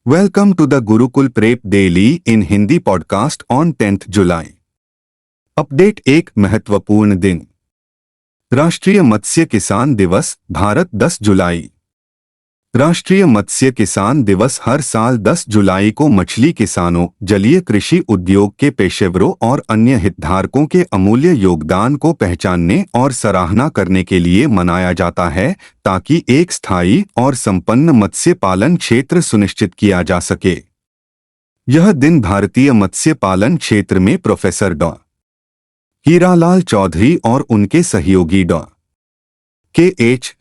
Welcome to the Gurukul Prep Daily in Hindi podcast on 10th July. Update एक महत्वपूर्ण दिन। राष्ट्रीय मत्स्य किसान दिवस भारत 10 जुलाई। राष्ट्रीय मत्स्य किसान दिवस हर साल 10 जुलाई को मछली किसानों, जलीय कृषि उद्योग के पेशेवरों और अन्य हितधारकों के अमूल्य योगदान को पहचानने और सराहना करने के लिए मनाया जाता है, ताकि एक स्थायी और संपन्न मत्स्य पालन क्षेत्र सुनिश्चित किया जा सके। यह दिन भारतीय मत्स्य पालन क्षेत्र में प्रोफेसर डॉ. हीरालाल चौधरी और उनके सहयोगी डॉ. के.एच.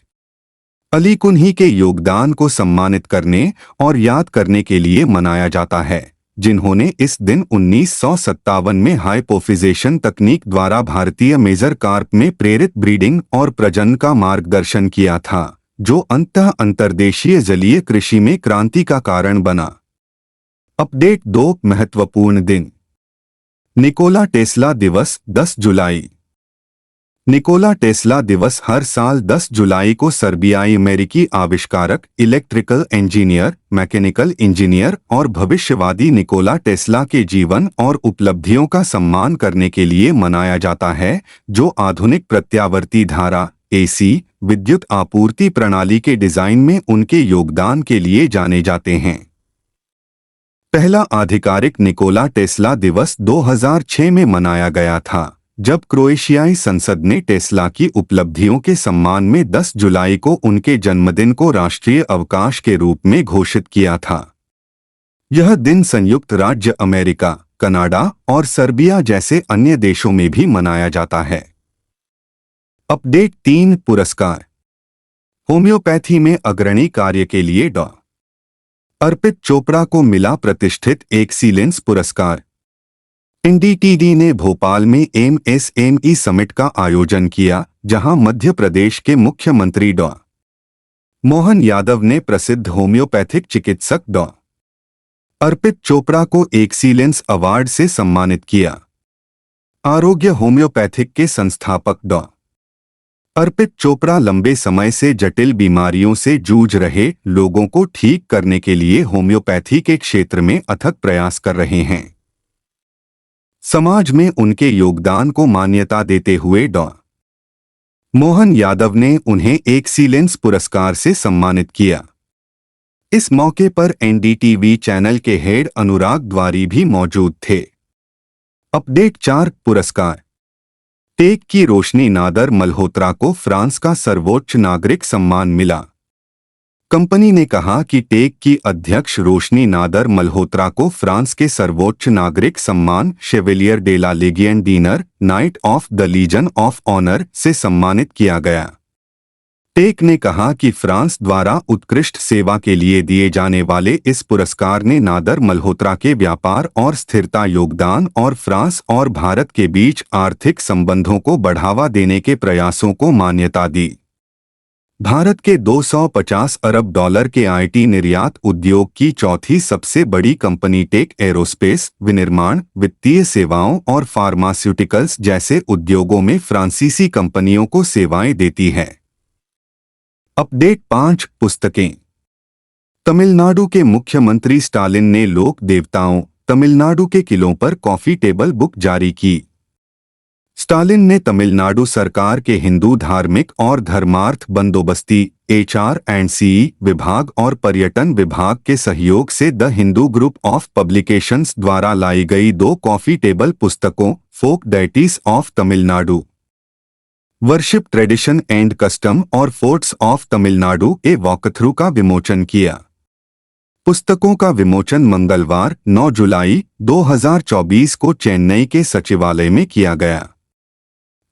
अली कुन्ही के योगदान को सम्मानित करने और याद करने के लिए मनाया जाता है, जिन्होंने इस दिन 1957 में हाइपोफिजेशन तकनीक द्वारा भारतीय मेजर कार्प में प्रेरित ब्रीडिंग और प्रजनन का मार्गदर्शन किया था, जो अंततः अंतर्देशीय जलीय कृषि में क्रांति का कारण बना। अपडेट 2 महत्वपूर्ण दिन। निकोला टेस्ला दिवस 10 जुलाई। निकोला टेस्ला दिवस हर साल 10 जुलाई को सर्बियाई अमेरिकी आविष्कारक, इलेक्ट्रिकल इंजीनियर, मैकेनिकल इंजीनियर और भविष्यवादी निकोला टेस्ला के जीवन और उपलब्धियों का सम्मान करने के लिए मनाया जाता है, जो आधुनिक प्रत्यावर्ती धारा (AC) विद्युत आपूर्ति प्रणाली के डिजाइन में उनके योगदान के लिए जाने जाते हैं। पहला आधिकारिक निकोला टेस्ला दिवस 2006 में मनाया गया था, जब क्रोएशियाई संसद ने टेस्ला की उपलब्धियों के सम्मान में 10 जुलाई को उनके जन्मदिन को राष्ट्रीय अवकाश के रूप में घोषित किया था। यह दिन संयुक्त राज्य अमेरिका, कनाडा और सर्बिया जैसे अन्य देशों में भी मनाया जाता है। अपडेट 3 पुरस्कार। होम्योपैथी में अग्रणी कार्य के लिए डॉ. अर्पित चोपड़ा को मिला प्रतिष्ठित एक्सीलेंस पुरस्कार। एनडीटीवी ने भोपाल में एमएसएमई समिट का आयोजन किया, जहां मध्य प्रदेश के मुख्यमंत्री डॉ. मोहन यादव ने प्रसिद्ध होम्योपैथिक चिकित्सक डॉ. अर्पित चोपड़ा को एक्सीलेंस अवार्ड से सम्मानित किया। आरोग्य होम्योपैथिक के संस्थापक डॉ. अर्पित चोपड़ा लंबे समय से जटिल बीमारियों से जूझ रहे लोगों को ठीक करने के लिए होम्योपैथी के क्षेत्र में अथक प्रयास कर रहे हैं। समाज में उनके योगदान को मान्यता देते हुए डॉ. मोहन यादव ने उन्हें एक्सीलेंस पुरस्कार से सम्मानित किया। इस मौके पर एनडीटीवी चैनल के हेड अनुराग द्वारी भी मौजूद थे। अपडेट 4 पुरस्कार। टेक की रोशनी नादर मल्होत्रा को फ्रांस का सर्वोच्च नागरिक सम्मान मिला। कंपनी ने कहा कि टेक की अध्यक्ष रोशनी नादर मल्होत्रा को फ्रांस के सर्वोच्च नागरिक सम्मान Chevalier de la Legion d'honneur, Knight of the Legion of Honour से सम्मानित किया गया। टेक ने कहा कि फ्रांस द्वारा उत्कृष्ट सेवा के लिए दिए जाने वाले इस पुरस्कार ने नादर मल्होत्रा के व्यापार और स्थिरता योगदान और फ्रांस और भारत के बीच आर्थिक संबंधों को बढ़ावा देने के प्रयासों को मान्यता दी। भारत के 250 अरब डॉलर के आईटी निर्यात उद्योग की चौथी सबसे बड़ी कंपनी टेक एरोस्पेस, विनिर्माण, वित्तीय सेवाओं और फार्मास्यूटिकल्स जैसे उद्योगों में फ्रांसीसी कंपनियों को सेवाएं देती है। अपडेट 5 पुस्तकें। तमिलनाडु के मुख्यमंत्री स्टालिन ने लोक देवताओं, तमिलनाडु के किलों पर कॉफी टेबल बुक जारी की। स्टालिन ने तमिलनाडु सरकार के हिंदू धार्मिक और धर्मार्थ बंदोबस्ती HR&CE विभाग और पर्यटन विभाग के सहयोग से the Hindu group of publications द्वारा लाई गई 2 कॉफी टेबल पुस्तकों folk deities of Tamil Nadu, worship tradition and custom और फोर्ट्स ऑफ तमिलनाडु के वॉकथ्रू का विमोचन किया। पुस्तकों का विमोचन मंगलवार 9 जुलाई 2024 को चेन्नई के सचिवालय में किया गया।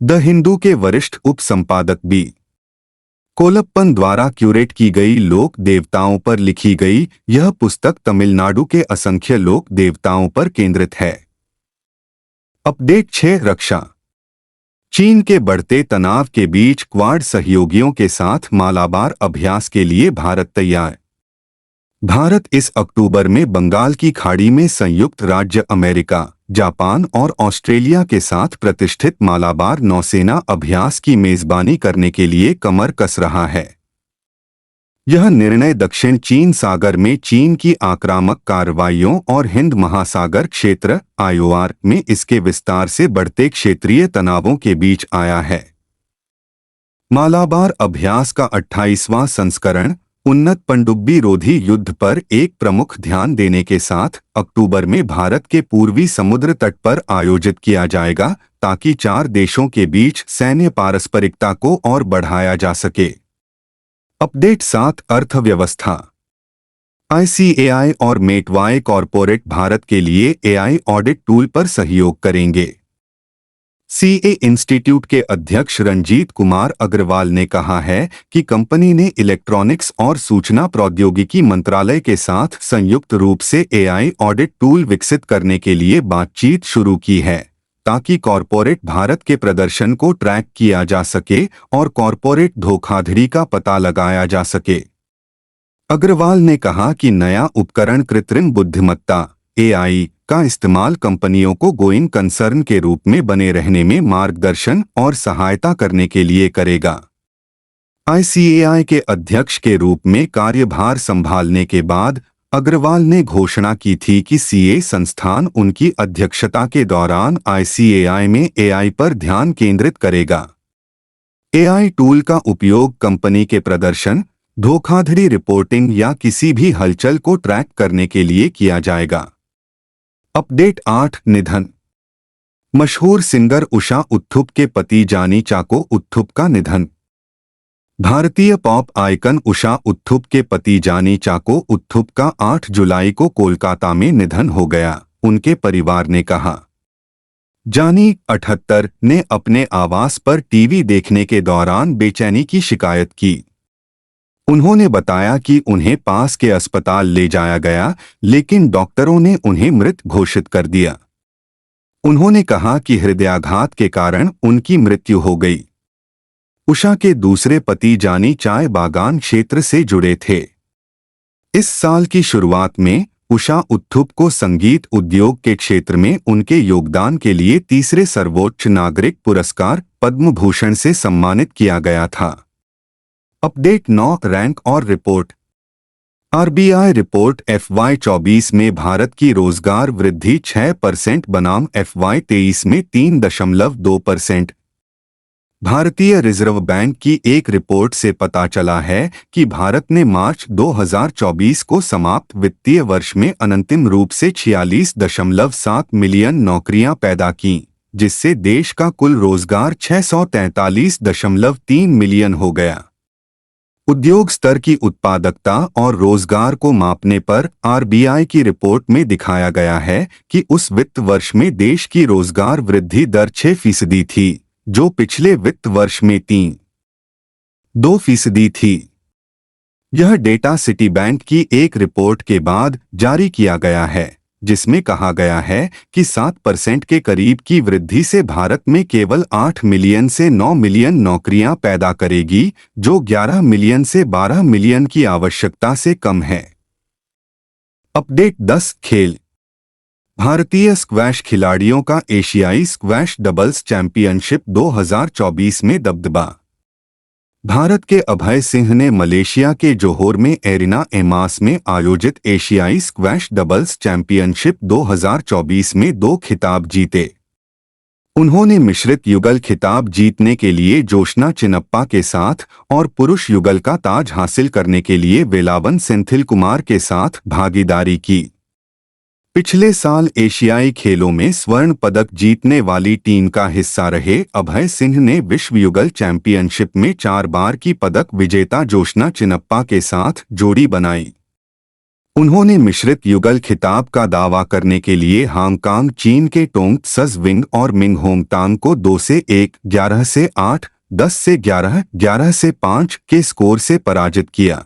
द हिंदू के वरिष्ठ उप संपादक बी. कोलप्पन द्वारा क्यूरेट की गई लोक देवताओं पर लिखी गई यह पुस्तक तमिलनाडु के असंख्य लोक देवताओं पर केंद्रित है। अपडेट 6 रक्षा। चीन के बढ़ते तनाव के बीच क्वाड सहयोगियों के साथ मालाबार अभ्यास के लिए भारत तैयार। भारत इस अक्टूबर में बंगाल की खाड़ी में संयुक्त राज्य अमेरिका, जापान और ऑस्ट्रेलिया के साथ प्रतिष्ठित मालाबार नौसेना अभ्यास की मेजबानी करने के लिए कमर कस रहा है। यह निर्णय दक्षिण चीन सागर में चीन की आक्रामक कार्रवाइयों और हिंद महासागर क्षेत्र (IOR) में इसके विस्तार से बढ़ते क्षेत्रीय तनावों के बीच आया है। मालाबार अभ्यास का 28वां संस्करण उन्नत पनडुब्बी रोधी युद्ध पर एक प्रमुख ध्यान देने के साथ अक्टूबर में भारत के पूर्वी समुद्र तट पर आयोजित किया जाएगा, ताकि 4 देशों के बीच सैन्य पारस्परिकता को और बढ़ाया जा सके। अपडेट 7 अर्थव्यवस्था। ICAI और मेटवाई कॉरपोरेट भारत के लिए AI ऑडिट टूल पर सहयोग करेंगे। CA इंस्टीट्यूट के अध्यक्ष रंजीत कुमार अग्रवाल ने कहा है कि कंपनी ने इलेक्ट्रॉनिक्स और सूचना प्रौद्योगिकी मंत्रालय के साथ संयुक्त रूप से AI ऑडिट टूल विकसित करने के लिए बातचीत शुरू की है, ताकि कॉरपोरेट भारत के प्रदर्शन को ट्रैक किया जा सके और कॉरपोरेट धोखाधड़ी का पता लगाया जा सके। अग्रवाल ने कहा कि नया उपकरण कृत्रिम बुद्धिमत्ता AI का इस्तेमाल कंपनियों को गोइंग कंसर्न के रूप में बने रहने में मार्गदर्शन और सहायता करने के लिए करेगा। ICAI के अध्यक्ष के रूप में कार्यभार संभालने के बाद अग्रवाल ने घोषणा की थी कि CA संस्थान उनकी अध्यक्षता के दौरान ICAI में AI पर ध्यान केंद्रित करेगा। AI टूल का उपयोग कंपनी के प्रदर्शन, धोखाधड़ी रिपोर्टिंग या किसी भी हलचल को ट्रैक करने के लिए किया जाएगा। अपडेट 8 निधन। मशहूर सिंगर उषा उत्थुप के पति जानी चाको उत्थुप का निधन। भारतीय पॉप आइकन उषा उत्थुप के पति जानी चाको उत्थुप का 8 जुलाई को कोलकाता में निधन हो गया, उनके परिवार ने कहा। जानी 78 ने अपने आवास पर टीवी देखने के दौरान बेचैनी की शिकायत की। उन्होंने बताया कि उन्हें पास के अस्पताल ले जाया गया, लेकिन डॉक्टरों ने उन्हें मृत घोषित कर दिया। उन्होंने कहा कि हृदयाघात के कारण उनकी मृत्यु हो गई। उषा के दूसरे पति जानी चाय बागान क्षेत्र से जुड़े थे। इस साल की शुरुआत में उषा उत्थुप को संगीत उद्योग के क्षेत्र में उनके योगदान के लिए तीसरे सर्वोच्च नागरिक पुरस्कार पद्म भूषण से सम्मानित किया गया था। अपडेट 9 रैंक और रिपोर्ट। RBI रिपोर्ट FY24 में भारत की रोजगार वृद्धि 6% बनाम FY23 में 3.2%। भारतीय रिजर्व बैंक की एक रिपोर्ट से पता चला है कि भारत ने मार्च 2024 को समाप्त वित्तीय वर्ष में अनंतिम रूप से 46.7 मिलियन नौकरियां पैदा की, जिससे देश का कुल रोजगार 643.3 मिलियन हो गया। उद्योग स्तर की उत्पादकता और रोजगार को मापने पर RBI की रिपोर्ट में दिखाया गया है कि उस वित्त वर्ष में देश की रोजगार वृद्धि दर 6% थी, जो पिछले वित्त वर्ष में 3.2% थी। यह डेटा सिटी बैंक की एक रिपोर्ट के बाद जारी किया गया है, जिसमें कहा गया है कि 7% के करीब की वृद्धि से भारत में केवल 8 मिलियन से 9 मिलियन नौकरियां पैदा करेगी, जो 11 मिलियन से 12 मिलियन की आवश्यकता से कम है। अपडेट 10 खेल। भारतीय स्क्वैश खिलाड़ियों का एशियाई स्क्वैश डबल्स चैंपियनशिप 2024 में दबदबा। भारत के अभय सिंह ने मलेशिया के जोहोर में एरिना एमास में आयोजित एशियाई स्क्वैश डबल्स चैंपियनशिप 2024 में 2 खिताब जीते। उन्होंने मिश्रित युगल खिताब जीतने के लिए जोशना चिनप्पा के साथ और पुरुष युगल का ताज हासिल करने के लिए वेलावन सेंथिल कुमार के साथ भागीदारी की। पिछले साल एशियाई खेलों में स्वर्ण पदक जीतने वाली टीम का हिस्सा रहे अभय सिंह ने विश्व युगल चैंपियनशिप में 4 बार की पदक विजेता जोशना चिनप्पा के साथ जोड़ी बनाई। उन्होंने मिश्रित युगल खिताब का दावा करने के लिए हांगकांग चीन के टोंग त्सज विंग और मिंग होंगतांग को 2-1, 11-8, 10-11, 11-5 के स्कोर से पराजित किया।